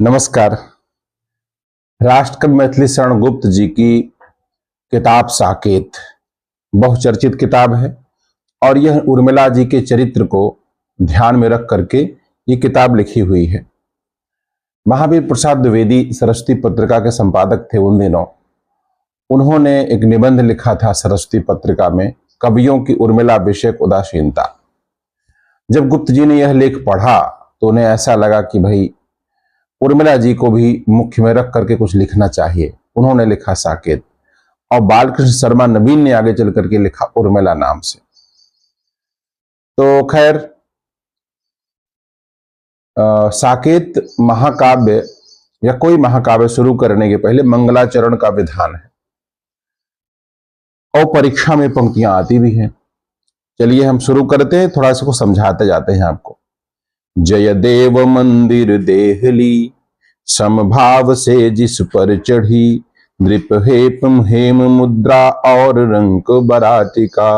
नमस्कार। राष्ट्रकवि मैथिली शरण गुप्त जी की किताब साकेत बहुचर्चित किताब है और यह उर्मिला जी के चरित्र को ध्यान में रख करके ये किताब लिखी हुई है। महावीर प्रसाद द्विवेदी सरस्वती पत्रिका के संपादक थे उन दिनों। उन्होंने एक निबंध लिखा था सरस्वती पत्रिका में, कवियों की उर्मिला विषयक उदासीनता। जब गुप्त जी ने यह लेख पढ़ा तो उन्हें ऐसा लगा कि भाई उर्मिला जी को भी मुख्य में रख करके कुछ लिखना चाहिए। उन्होंने लिखा साकेत और बालकृष्ण शर्मा नवीन ने आगे चल करके लिखा उर्मिला नाम से। तो खैर, साकेत महाकाव्य या कोई महाकाव्य शुरू करने के पहले मंगलाचरण का विधान है और परीक्षा में पंक्तियां आती भी हैं। चलिए हम शुरू करते हैं, थोड़ा सा को समझाते जाते हैं आपको। जय देव मंदिर देहली, समभाव से जिस पर चढ़ी, नृप हेम मुद्रा और रंक बराटिका।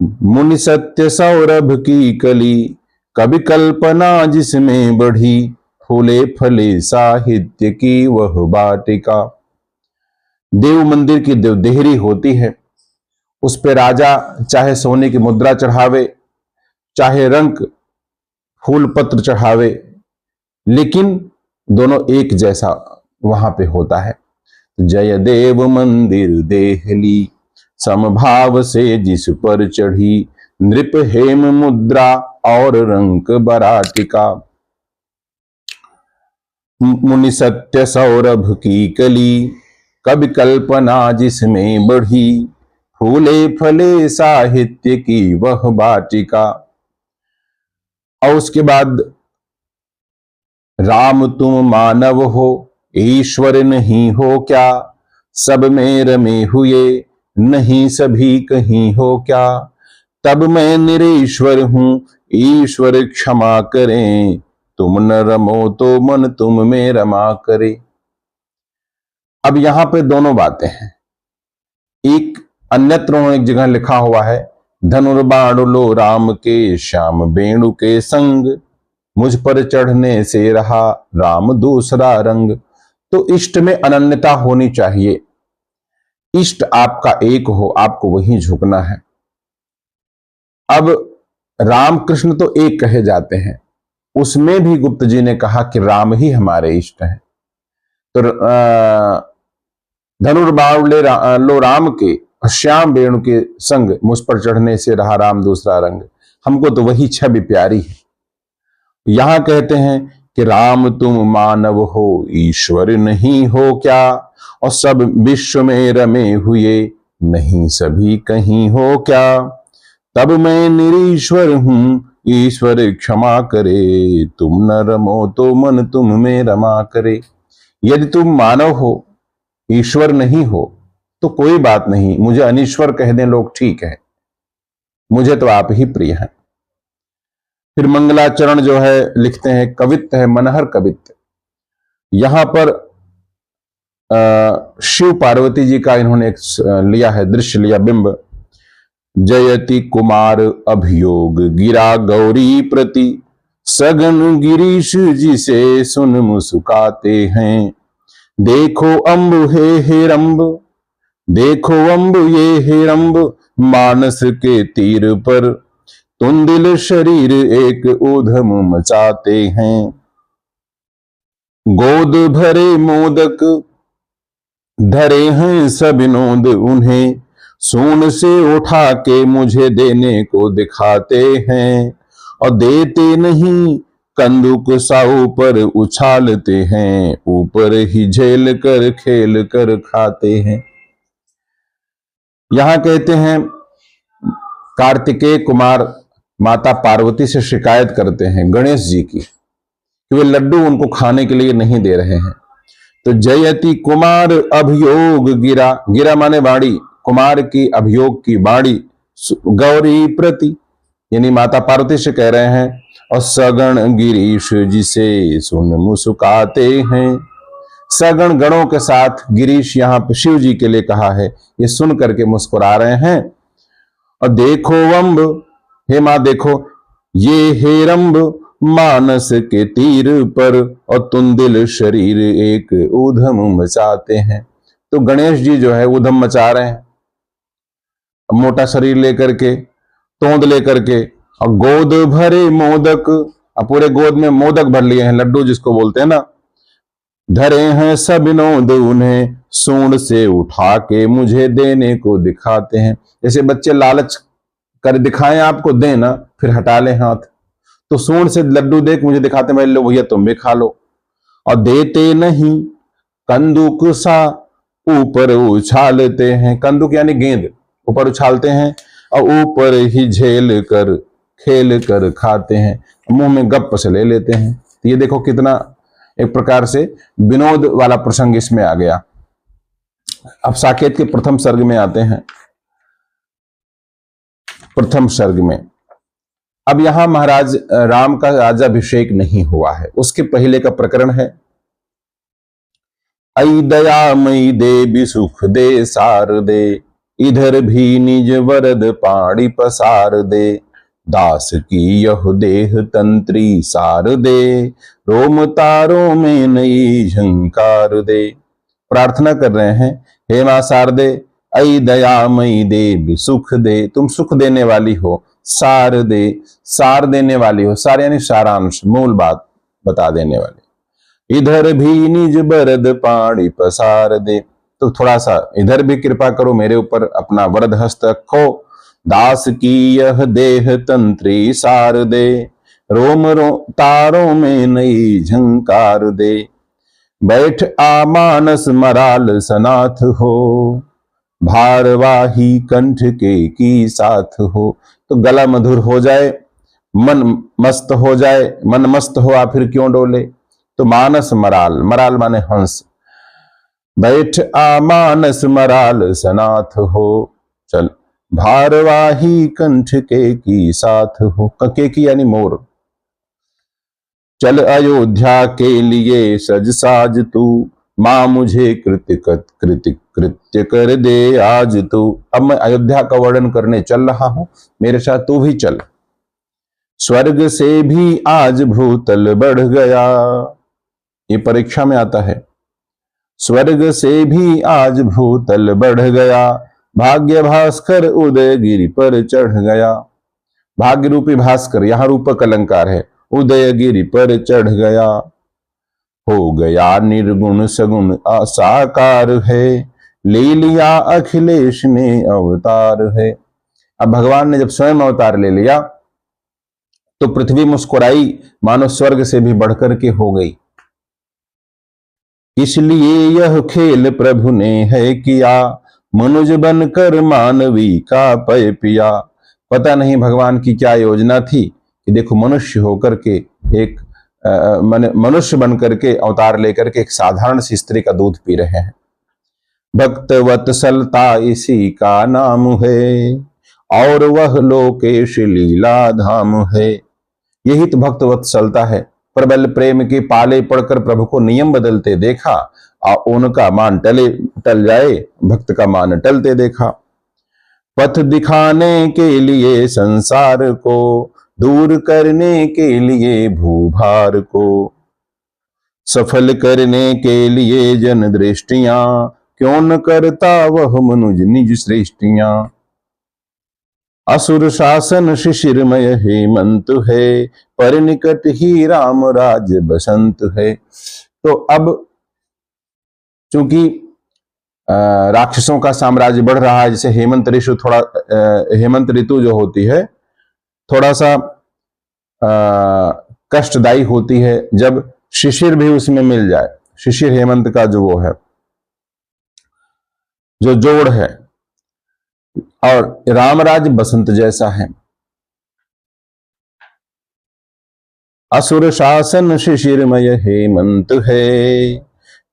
मुनि सत्य सौरभ की कली, कवि कल्पना जिसमें बढ़ी, फूले फले साहित्य की वह बाटिका। देव मंदिर की देवदेहरी होती है, उस पे राजा चाहे सोने की मुद्रा चढ़ावे, चाहे रंक फूल पत्र चढ़ावे, लेकिन दोनों एक जैसा वहां पे होता है। जय देव मंदिर देहली, समभाव से जिस पर चढ़ी, नृप हेम मुद्रा और रंक बराटिका। मुनि सत्य सौरभ की कली, कवि कल्पना जिसमें बढ़ी, फूले फले साहित्य की वह बाटिका। और उसके बाद राम तुम मानव हो, ईश्वर नहीं हो क्या, सब में रमे हुए नहीं सभी कहीं हो क्या। तब मैं निरीश्वर हूं, ईश्वर क्षमा करें, तुम न रमो तो मन तुम में रमा करे। अब यहां पे दोनों बातें हैं। एक अन्यत्र उन्होंने एक जगह लिखा हुआ है, धनुर्बाण लो राम के श्याम वेणु के संग, मुझ पर चढ़ने से रहा राम दूसरा रंग। तो इष्ट में अनन्यता होनी चाहिए, इष्ट आपका एक हो, आपको वहीं झुकना है। अब राम कृष्ण तो एक कहे जाते हैं, उसमें भी गुप्त जी ने कहा कि राम ही हमारे इष्ट हैं। तो धनुर्बाण लो राम के श्याम वेणु के संग, मुझ पर चढ़ने से रहा राम दूसरा रंग, हमको तो वही छवि प्यारी है। यहां कहते हैं कि राम तुम मानव हो, ईश्वर नहीं हो क्या, और सब विश्व में रमे हुए नहीं सभी कहीं हो क्या। तब मैं निरीश्वर हूं, ईश्वर क्षमा करे, तुम न रमो तो मन तुम में रमा करे। यदि तुम मानव हो, ईश्वर नहीं हो, तो कोई बात नहीं, मुझे अनीश्वर कह दें लोग, ठीक है, मुझे तो आप ही प्रिय हैं। फिर मंगलाचरण जो है लिखते हैं, कवित्व है मनहर कवित्व। यहां पर शिव पार्वती जी का इन्होंने एक लिया है, दृश्य लिया, बिंब। जयति कुमार अभियोग गिरा गौरी प्रति, सगन गिरीश जी से सुन मुस्काते हैं। देखो अम्ब हे हेरंब, देखो अम्ब ये हेरंब, मानस के तीर पर तुंदिल शरीर एक ऊधम मचाते हैं। गोद भरे मोदक धरे हैं सब नोद उन्हें, सून से उठा के मुझे देने को दिखाते हैं। और देते नहीं, कंदुक सा ऊपर उछालते हैं, ऊपर ही झेल कर खेल कर खाते हैं। यहां कहते हैं कार्तिकेय कुमार माता पार्वती से शिकायत करते हैं गणेश जी की कि वे लड्डू उनको खाने के लिए नहीं दे रहे हैं। तो जयति कुमार अभियोग गिरा, गिरा माने बाड़ी, कुमार की अभियोग की बाड़ी, गौरी प्रति यानी माता पार्वती से कह रहे हैं। और सगण गिरीश जिसे सुन मुस्काते हैं, सगण गणों के साथ गिरीश यहां पर शिव जी के लिए कहा है, ये सुन करके मुस्कुरा रहे हैं। और देखो अम्ब, हे मां देखो, ये हेरंब मानस के तीर पर और तुंदिल शरीर एक ऊधम मचाते हैं। तो गणेश जी जो है ऊधम मचा रहे हैं, मोटा शरीर लेकर के, तोंद लेकर के, और गोद भरे मोदक, अब पूरे गोद में मोदक भर लिए हैं, लड्डू जिसको बोलते हैं ना, धरे हैं सब विनोद उन्हें सूंड से उठा के मुझे देने को दिखाते हैं। जैसे बच्चे लालच कर दिखाएं आपको, दें ना, फिर हटा ले हाथ, तो सूंड से लड्डू देख मुझे दिखाते हैं, लो भैया तुम भी खा लो, और देते नहीं कंदुक सा ऊपर उछालते हैं। कंदुक यानी गेंद, ऊपर उछालते हैं और ऊपर ही झेल कर खेल कर खाते हैं, मुंह में गप से ले लेते हैं। तो ये देखो कितना एक प्रकार से विनोद वाला प्रसंग इसमें आ गया। अब साकेत के प्रथम सर्ग में आते हैं। प्रथम सर्ग में अब यहां महाराज राम का राज्याभिषेक नहीं हुआ है, उसके पहले का प्रकरण है। ऐ दयामयी देवी सुख दे सार दे, इधर भी निज वरद पाणी पसार दे, दास की यह देह तंत्री सार दे, रोम तारों में नई झंकार दे। प्रार्थना कर रहे हैं, हे मां शारदे, ऐ दयामयी देवी सुख दे, तुम सुख देने वाली हो, सार दे, सार देने वाली हो, सार यानी सारांश, मूल बात बता देने वाली, इधर भी निज बरद पाणी पसार दे, तो थोड़ा सा इधर भी कृपा करो, मेरे ऊपर अपना वरद हस्त रखो, दास की यह देह तंत्री सार दे, रोम तारों में नई झंकार दे, बैठ आ मानस मराल सनाथ हो, भारवाही कंठ के की साथ हो। तो गला मधुर हो जाए, मन मस्त हो जाए, मन मस्त हो फिर क्यों डोले, तो मानस मराल, मराल माने हंस, बैठ आ मानस मराल सनाथ हो, चल भारवाही कंठ के की साथ हो, के की यानी मोर, चल अयोध्या के लिए सज साज तू, मां मुझे कृत्य कर दे आज तू। अब मैं अयोध्या का वर्णन करने चल रहा हूं, मेरे साथ तू भी चल। स्वर्ग से भी आज भूतल बढ़ गया, ये परीक्षा में आता है, स्वर्ग से भी आज भूतल बढ़ गया, भाग्य भास्कर उदयगिरि पर चढ़ गया। भाग्य रूपी भास्कर, यहां रूपक अलंकार है, उदयगिरि पर चढ़ गया, हो गया निर्गुण सगुण असाकार है, ले लिया अखिलेश ने अवतार है। अब भगवान ने जब स्वयं अवतार ले लिया तो पृथ्वी मुस्कुराई, मानो स्वर्ग से भी बढ़कर के हो गई। इसलिए यह खेल प्रभु ने है किया, मनुज बनकर मानवी का पय पिया। पता नहीं भगवान की क्या योजना थी कि देखो मनुष्य होकर के एक मनुष्य बनकर के अवतार लेकर के एक साधारण सी स्त्री का दूध पी रहे हैं। भक्त वत्सलता इसी का नाम है, और वह लोकेश लीला धाम है। यही तो भक्त वत्सलता है। प्रबल प्रेम के पाले पड़कर प्रभु को नियम बदलते देखा, और उनका मान टल जाए, भक्त का मान टलते देखा। पथ दिखाने के लिए संसार को, दूर करने के लिए भूभार को, सफल करने के लिए जन दृष्टियां, क्यों न करता वह मनुज निज सृष्टियां। असुर शासन शिशिरमय हेमंत है, पर निकट ही राम राज्य बसंत है। तो अब चूंकि राक्षसों का साम्राज्य बढ़ रहा है, जैसे हेमंत ऋतु हेमंत ऋतु जो होती है थोड़ा सा कष्टदायी होती है, जब शिशिर भी उसमें मिल जाए। शिशिर हेमंत का जो वो है, जो जोड़ है, और रामराज बसंत जैसा है। असुर शासन शिशिरमय हेमंत है,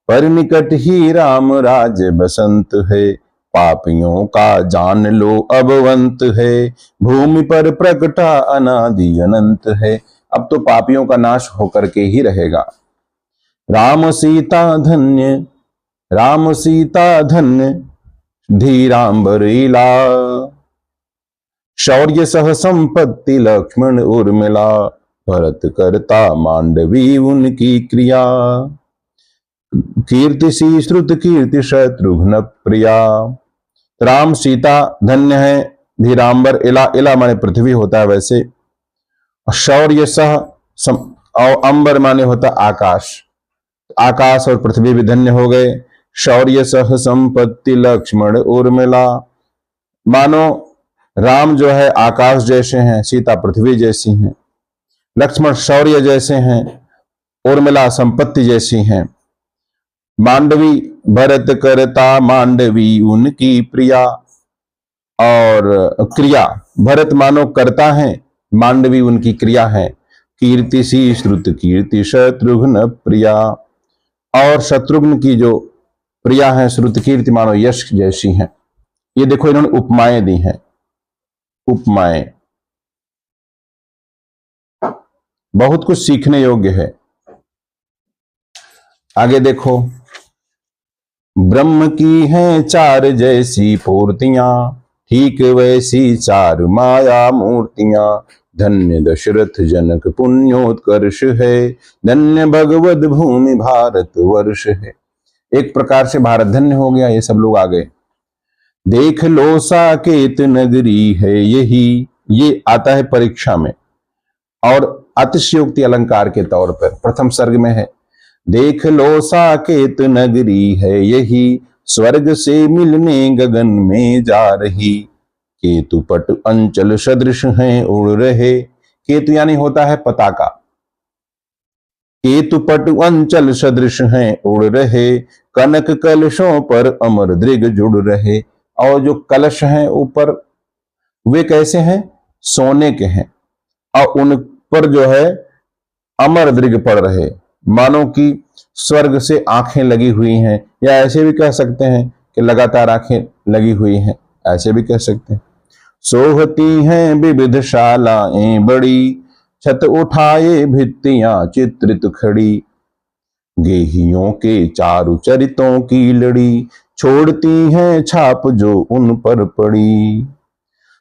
पर निकट ही राम राज बसंत है। पापियों का जान लो अब अंत है, भूमि पर प्रकटा अनादि अनंत है। अब तो पापियों का नाश होकर के ही रहेगा। राम सीता धन्य, राम सीता धन्य, धीरांबरीला, शौर्य सह संपत्ति लक्ष्मण उर्मिला। भरत करता मांडवी उनकी क्रिया, कीर्ति सी श्रुत कीर्ति शत्रुघ्न प्रिया। राम सीता धन्य है, धीरांबर, इला, इला माने पृथ्वी होता है वैसे, शौर्य सह और अंबर माने होता आकाश, आकाश और पृथ्वी भी धन्य हो गए। शौर्य सह संपत्ति लक्ष्मण उर्मिला, मानो राम जो है आकाश जैसे हैं, सीता पृथ्वी जैसी हैं, लक्ष्मण शौर्य जैसे हैं, उर्मिला संपत्ति जैसी हैं। मांडवी भरत करता मांडवी उनकी प्रिया, और क्रिया भरत मानो करता है, मांडवी उनकी क्रिया है। कीर्ति सी श्रुत कीर्ति शत्रुघ्न प्रिया, और शत्रुघ्न की जो प्रिया है श्रुत कीर्ति मानो यश जैसी हैं। ये देखो इन्होंने उपमाएं दी हैं, उपमाएं बहुत कुछ सीखने योग्य है। आगे देखो, ब्रह्म की हैं चार जैसी पूर्तियां, ठीक वैसी चार माया मूर्तियां। धन्य दशरथ जनक पुण्योत्कर्ष है, धन्य भगवत भूमि भारत वर्ष है। एक प्रकार से भारत धन्य हो गया, ये सब लोग आ गए। देख लो साकेत नगरी है यही, ये आता है परीक्षा में और अतिशयोक्ति अलंकार के तौर पर प्रथम सर्ग में है। देख लो साकेत नगरी है यही, स्वर्ग से मिलने गगन में जा रही। केतुपट अंचल सदृश हैं उड़ रहे, केतु यानी होता है पताका, केतुपट अंचल सदृश हैं उड़ रहे। कनक कलशों पर अमर दृग जुड़ रहे, और जो कलश हैं ऊपर वे कैसे हैं, सोने के हैं, और उन पर जो है अमर दृग पड़ रहे, मानो कि स्वर्ग से आंखें लगी हुई हैं, या ऐसे भी कह सकते हैं कि लगातार आंखें लगी हुई हैं, ऐसे भी कह सकते हैं। सोहती हैं विविध शालाएं बड़ी, छत उठाए भित्तियां चित्रित खड़ी। गेहियों के चारु चरितों की लड़ी, छोड़ती हैं छाप जो उन पर पड़ी।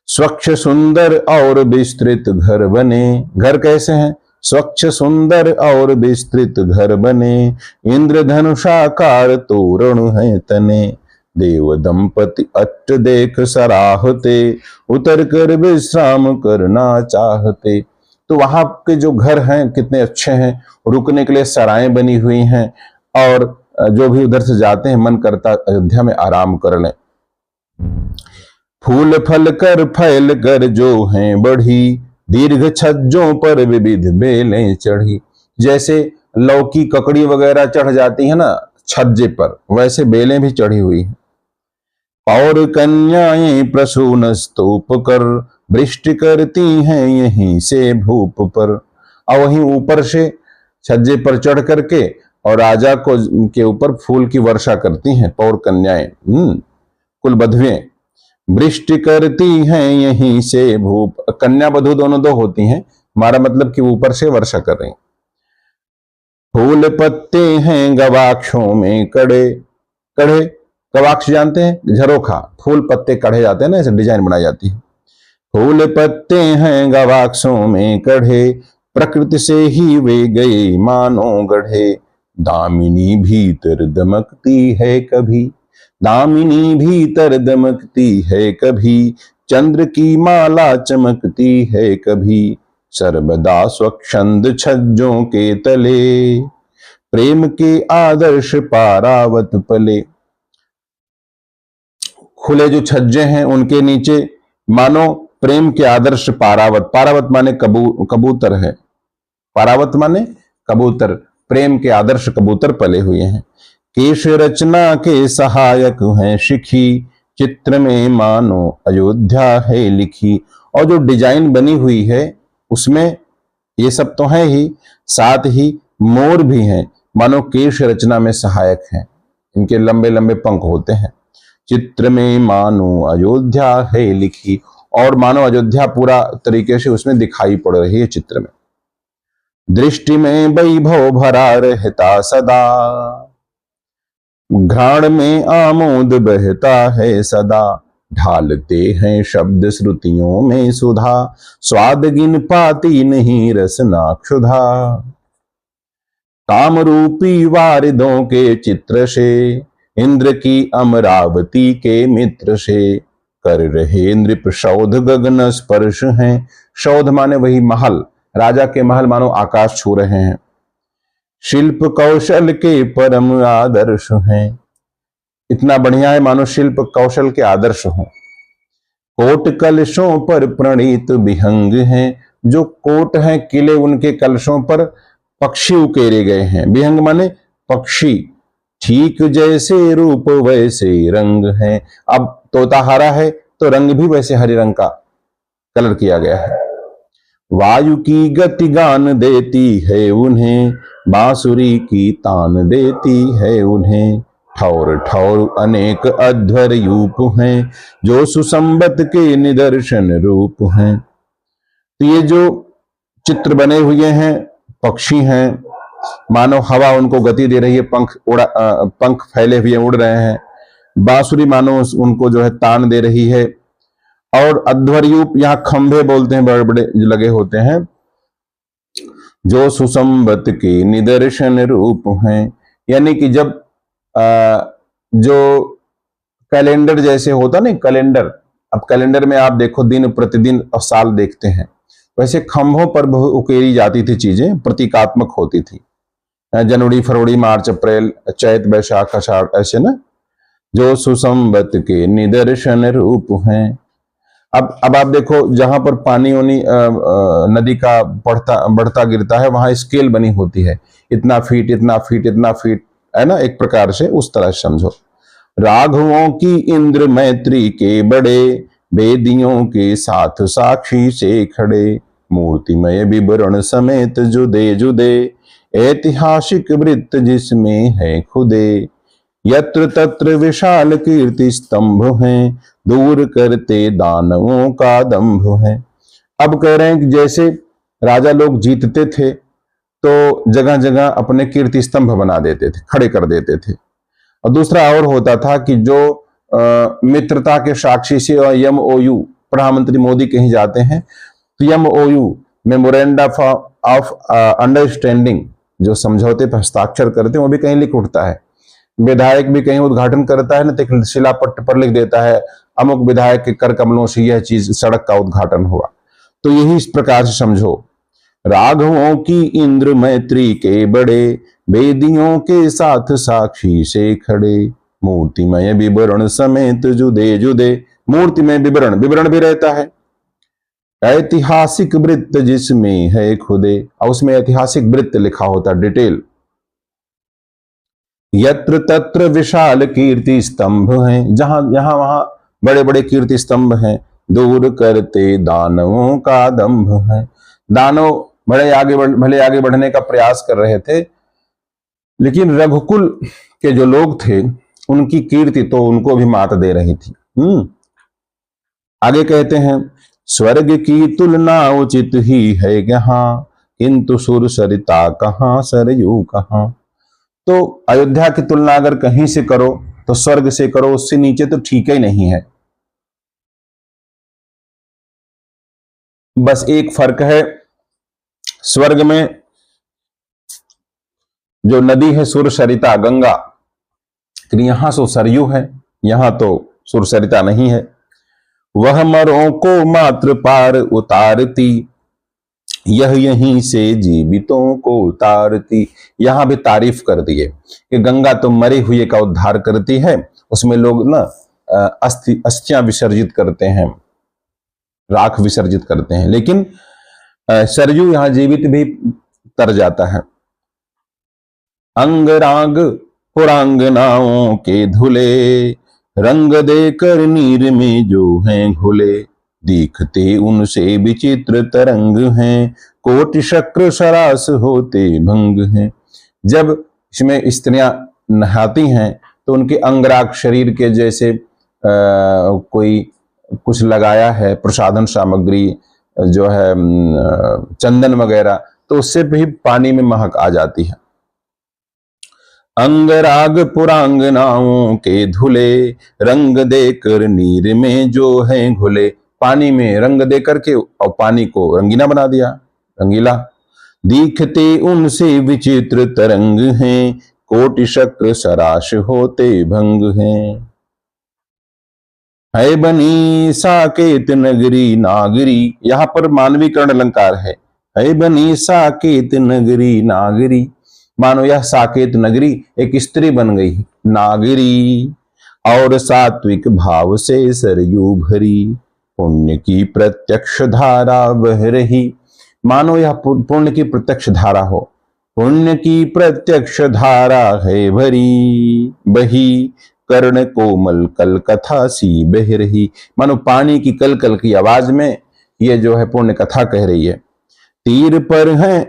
स्वच्छ सुंदर और विस्तृत घर बने, घर कैसे हैं, स्वच्छ सुंदर और विस्तृत घर बने। इंद्रधनुषाकार तोरण है तने, देव दंपति अष्ट देख सराहते। उतर कर विश्राम करना चाहते। तो वहां के जो घर हैं कितने अच्छे हैं, रुकने के लिए सराएं बनी हुई हैं, और जो भी उधर से जाते हैं मन करता अयोध्या में आराम कर लें। फूल फल कर फैल कर जो हैं बढ़ी, दीर्घ छज्जों पर विविध बेलें चढ़ी। जैसे लौकी ककड़ी वगैरह चढ़ जाती है ना छज्जे पर, वैसे बेलें भी चढ़ी हुई हैं। और कन्याएं प्रसून स्तूप कर, वृष्टि करती हैं यहीं से भूप पर। और वहीं ऊपर से छज्जे पर चढ़ करके और राजा को के ऊपर फूल की वर्षा करती हैं पौर कन्याएं, कुल बधुएं। वृष्टि करती हैं यहीं से भूप, कन्या बधू दोनों दो होती हैं, हमारा मतलब कि ऊपर से वर्षा कर रही। फूल पत्ते हैं गवाक्षों में कड़े, कड़े गवाक्ष जानते हैं, झरोखा, फूल पत्ते कढ़े जाते हैं ना, ऐसे डिजाइन बनाई जाती है। फूल पत्ते हैं गवाक्षों में कढ़े, प्रकृति से ही वे गए मानो गढ़े। दामिनी भीतर दमकती है कभी, दामिनी भीतर दमकती है कभी। चंद्र की माला चमकती है कभी, सर्वदा स्वच्छंद छज्जों के तले। प्रेम के आदर्श पारावत पले, खुले जो छज्जे हैं उनके नीचे मानो प्रेम के आदर्श पारावत, पारावत माने कबूतर है, पारावत माने कबूतर, प्रेम के आदर्श कबूतर पले हुए हैं। केश रचना के सहायक हैं शिखी, चित्र में मानो अयोध्या है लिखी। और जो डिजाइन बनी हुई है उसमें ये सब तो है ही, साथ ही मोर भी हैं, मानो केश रचना में सहायक हैं, इनके लंबे लंबे पंख होते हैं। चित्र में मानो अयोध्या है लिखी, और मानो अयोध्या पूरा तरीके से उसमें दिखाई पड़ रही है चित्र में। दृष्टि में वैभव भरा रहता सदा, घ्राण में आमोद बहता है सदा। ढालते हैं शब्द श्रुतियों में सुधा, स्वाद गिन पाती नहीं रसना क्षुधा। काम रूपी वारिदों के चित्र से, इंद्र की अमरावती के मित्र से, कर रहे नृप शोध गगन स्पर्श हैं। शोध माने वही महल, राजा के महल मानो आकाश छू रहे हैं। शिल्प कौशल के परम आदर्श हैं, इतना बढ़िया है मानो शिल्प कौशल के आदर्श हों। कोट कलशों पर प्रणीत विहंग हैं, जो कोट हैं किले उनके कलशों पर पक्षी उकेरे गए हैं। विहंग माने पक्षी, ठीक जैसे रूप वैसे रंग है। अब तोता हरा है तो रंग भी वैसे हरे रंग का कलर किया गया है। वायु की गति गान देती है उन्हें, बांसुरी की तान देती है उन्हें। ठौर ठौर अनेक अध्वर यूप हैं, जो सुसंबत के निदर्शन रूप हैं। तो ये जो चित्र बने हुए हैं, पक्षी हैं, मानो हवा उनको गति दे रही है, पंख फैले हुए उड़ रहे हैं। बांसुरी मानो उनको जो है तान दे रही है। और अध्वर्यूप यहाँ खंभे बोलते हैं, बड़े बड़े जो लगे होते हैं, जो सुसंबत के निदर्शन रूप हैं। यानी कि जब जो कैलेंडर जैसे होता नहीं कैलेंडर, अब कैलेंडर में आप देखो दिन प्रतिदिन और साल देखते हैं, वैसे खंभों पर उकेरी जाती थी चीजें, प्रतीकात्मक होती थी। जनवरी फरवरी मार्च अप्रैल चैत वैशाख आषाढ़, ऐसे ना, जो सुसंबत के निदर्शन रूप हैं। अब आप देखो जहां पर पानी उनी नदी का बढ़ता गिरता है, वहां स्केल बनी होती है, इतना फीट इतना फीट इतना फीट, है ना, एक प्रकार से उस तरह से समझो। राघवों की इंद्र मैत्री के बड़े, वेदियों के साथ साक्षी से खड़े। मूर्तिमय विवरण समेत जुदे जुदे, ऐतिहासिक वृत्त जिसमें है खुदे। यत्र तत्र विशाल कीर्ति स्तंभ हैं, दूर करते दानवों का दंभ है। अब कह रहे हैं कि जैसे राजा लोग जीतते थे तो जगह जगह अपने कीर्ति स्तंभ बना देते थे, खड़े कर देते थे। और दूसरा और होता था कि जो मित्रता के साक्षी से MOU, प्रधानमंत्री मोदी कहीं जाते हैं तो MOU मेमोरेंडम ऑफ अंडरस्टैंडिंग, जो समझौते पर हस्ताक्षर करते हैं, वो भी कहीं लिख उठता है। विधायक भी कहीं उद्घाटन करता है ना, तो शिलापट्ट पर लिख देता है अमुक विधायक के कर कमलों से यह चीज सड़क का उद्घाटन हुआ। तो यही इस प्रकार से समझो। राघवों की इंद्र मैत्री के बड़े, वेदियों के साथ साक्षी से खड़े। मूर्तिमय विवरण समेत जुदे जुदे, मूर्तिमय विवरण, विवरण भी रहता है। ऐतिहासिक वृत्त जिसमें है खुदे, और उसमें ऐतिहासिक वृत्त लिखा होता, डिटेल। यत्र तत्र विशाल कीर्ति स्तंभ हैं, जहां यहां वहां बड़े बड़े कीर्ति स्तंभ हैं। दूर करते दानवों का दंभ है। दानव भले आगे बढ़ने का प्रयास कर रहे थे, लेकिन रघुकुल के जो लोग थे उनकी कीर्ति तो उनको भी मात दे रही थी। आगे कहते हैं, स्वर्ग की तुलना उचित ही है यहाँ, किंतु सुर सरिता कहाँ सरयू कहाँ। तो अयोध्या की तुलना अगर कहीं से करो तो स्वर्ग से करो, उससे नीचे तो ठीक ही नहीं है। बस एक फर्क है, स्वर्ग में जो नदी है सुरसरिता गंगा, यहां तो सरयू है, यहां तो सुरसरिता नहीं है। वह मरों को मात्र पार उतारती, यह यहीं से जीवितों को उतारती। यहां भी तारीफ कर दिए कि गंगा तो मरे हुए का उद्धार करती है, उसमें लोग ना अस्थियां विसर्जित करते हैं, राख विसर्जित करते हैं, लेकिन सरयू यहां जीवित भी तर जाता है। अंगराग पुरांगनाओं के धुले, रंग देकर नीर में जो हैं घुले। दिखते उनसे विचित्र तरंग हैं, कोटि शक्र सरास होते भंग हैं। जब इसमें स्त्रियां नहाती हैं तो उनके अंगराग शरीर के जैसे कोई कुछ लगाया है, प्रसाधन सामग्री जो है चंदन वगैरह, तो उससे भी पानी में महक आ जाती है। अंगराग पुरांगनाओं के धुले, रंग देकर नीर में जो है घुले। पानी में रंग दे करके और पानी को रंगीना बना दिया, रंगीला। दिखते उनसे विचित्र तरंग हैं, कोटि शक्र सराश होते भंग हैं। है बनी साकेत नगरी नागरी, यहां पर मानवीकरण अलंकार है बनी साकेत नगरी नागरी। मानो यह साकेत नगरी एक स्त्री बन गई नागरी, और सात्विक भाव से सरयू भरी, पुण्य की प्रत्यक्ष धारा बह रही। मानो यह पुण्य की प्रत्यक्ष धारा हो, पुण्य की प्रत्यक्ष धारा है भरी बही, कर्ण कोमल कल कथा सी बह रही। मानो पानी की कल कल की आवाज में ये जो है पुण्य कथा कह रही है। तीर पर है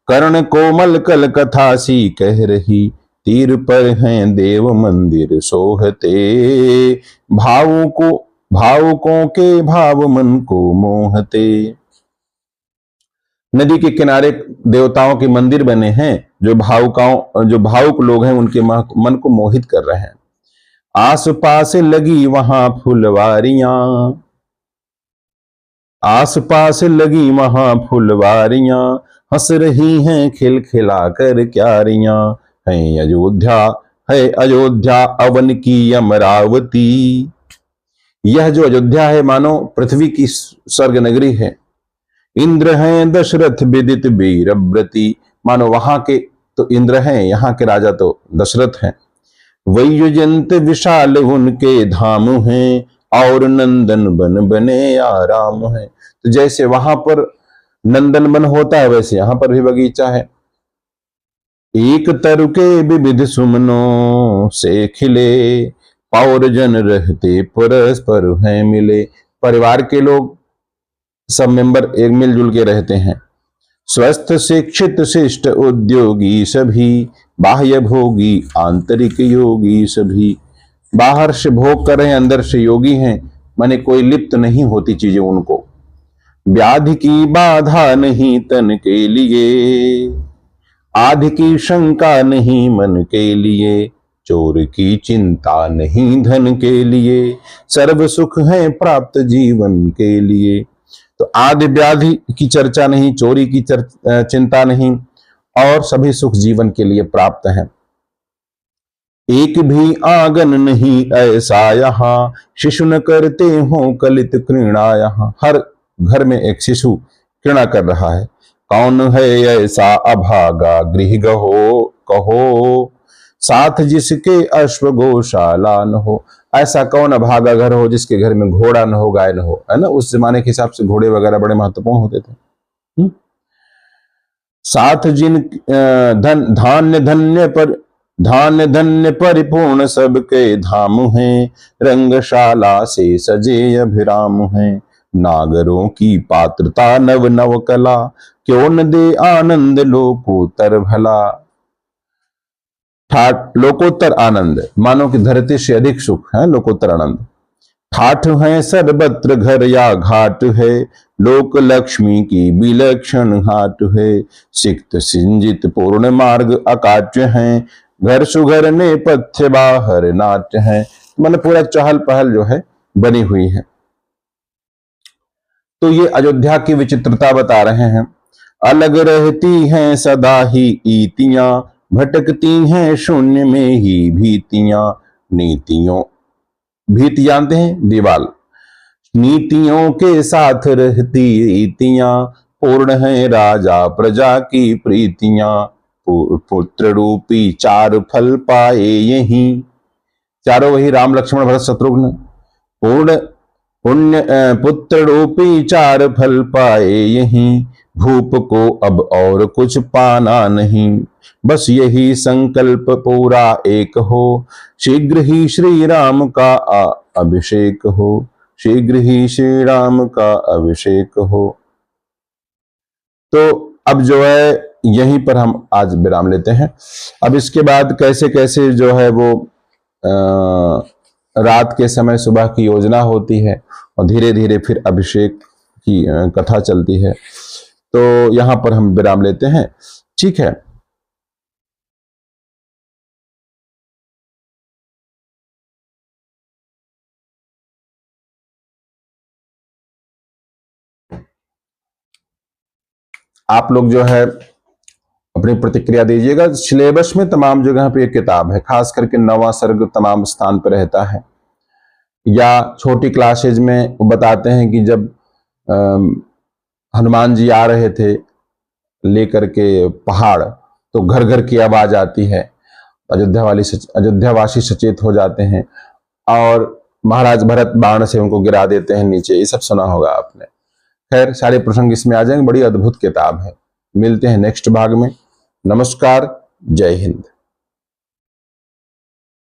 कर्ण कोमल कल कथा सी कह रही, तीर पर हैं देव मंदिर सोहते, भावुकों के भाव मन को मोहते। नदी के किनारे देवताओं के मंदिर बने हैं, जो भावुक लोग हैं उनके मन को मोहित कर रहे हैं। आस पास लगी वहां फुलवारियां, आस पास लगी वहां फुलवारियां, हंस रही हैं खिलखिला कर क्यारियां। है अयोध्या अवन की अमरावती। यह जो अयोध्या है मानो पृथ्वी की स्वर्ग नगरी है। इंद्र हैं दशरथ विदित वीरव्रती, मानो वहां के तो इंद्र हैं, यहाँ के राजा तो दशरथ हैं। वैजयंत विशाल उनके धाम हैं, और नंदन बन बने आराम है। तो जैसे वहां पर नंदन बन होता है वैसे यहां पर भी बगीचा है। एक तरु के विविध सुमनों से खिले, पौर जन रहते परस्पर हैं मिले। परिवार के लोग सब मेंबर एक मिलजुल के रहते हैं। स्वस्थ शिक्षित शिष्ट उद्योगी सभी, बाह्य भोगी आंतरिक योगी सभी। बाहर से भोग कर रहे हैं, अंदर से योगी हैं, माने कोई लिप्त नहीं होती चीजें उनको। व्याधि की बाधा नहीं तन के लिए, आधि की शंका नहीं मन के लिए, चोर की चिंता नहीं धन के लिए, सर्व सुख है प्राप्त जीवन के लिए। तो आदि व्याधि की चर्चा नहीं, चोरी की चिंता नहीं, और सभी सुख जीवन के लिए प्राप्त है। एक भी आंगन नहीं ऐसा यहाँ, शिशु न करते हो कलित घृणा यहाँ। हर घर में एक शिशु घृणा कर रहा है। कौन है ऐसा अभागा गृह कहो, साथ जिसके अश्व गौशाला न हो। ऐसा कौन अभागा घर हो जिसके घर में घोड़ा न हो, गाय न हो, है ना। उस जमाने के हिसाब से घोड़े वगैरह बड़े महत्वपूर्ण होते थे। साथ जिन धान्य धन्य परिपूर्ण सबके धाम हैं, रंगशाला से सजे अभिराम हैं। नागरों की पात्रता नव नव कला, क्यों न दे आनंद लोकोत्तर भला। लोकोत्तर आनंद मानो कि धरती से अधिक सुख है लोकोत्तर आनंद। ठाठ है सर्वत्र घर या घाट है, लोक लक्ष्मी की विलक्षण हाट है। सिक्त सिंजित पूर्ण मार्ग अकाट्य है, घर सुघर नेपथ्य बाहर नाट्य है। मतलब पूरा चहल पहल जो है बनी हुई है। तो ये अयोध्या की विचित्रता बता रहे हैं। अलग रहती हैं सदा ही ईतियां, भटकती हैं शून्य में ही भीतियां। भीति जानते हैं, दीवाल। नीतियों के साथ रहती रीतियां, पूर्ण है राजा प्रजा की प्रीतियां। पुत्र रूपी चार फल पाए यही, चारों वही राम लक्ष्मण भरत शत्रुघ्न। पुत्र रूपी चार फल पाए यही, भूप को अब और कुछ पाना नहीं। बस यही संकल्प पूरा एक हो, शीघ्र ही श्री राम का अभिषेक हो, शीघ्र ही श्री राम का अभिषेक हो। तो अब जो है यहीं पर हम आज विराम लेते हैं। अब इसके बाद कैसे कैसे जो है वो रात के समय सुबह की योजना होती है, और धीरे धीरे फिर अभिषेक की कथा चलती है। तो यहां पर हम विराम लेते हैं, ठीक है। आप लोग जो है अपनी प्रतिक्रिया दीजिएगा। सिलेबस में तमाम जगह पे ये किताब है, खास करके 9वां सर्ग तमाम स्थान पर रहता है। या छोटी क्लासेज में वो बताते हैं कि जब हनुमान जी आ रहे थे लेकर के पहाड़, तो घर घर की आवाज आती है, अयोध्यावासी सचेत हो जाते हैं और महाराज भरत बाण से उनको गिरा देते हैं नीचे। ये सब सुना होगा आपने। खैर, सारे प्रसंग इसमें आ जाएंगे। बड़ी अद्भुत किताब है। मिलते हैं नेक्स्ट भाग में। नमस्कार, जय हिंद।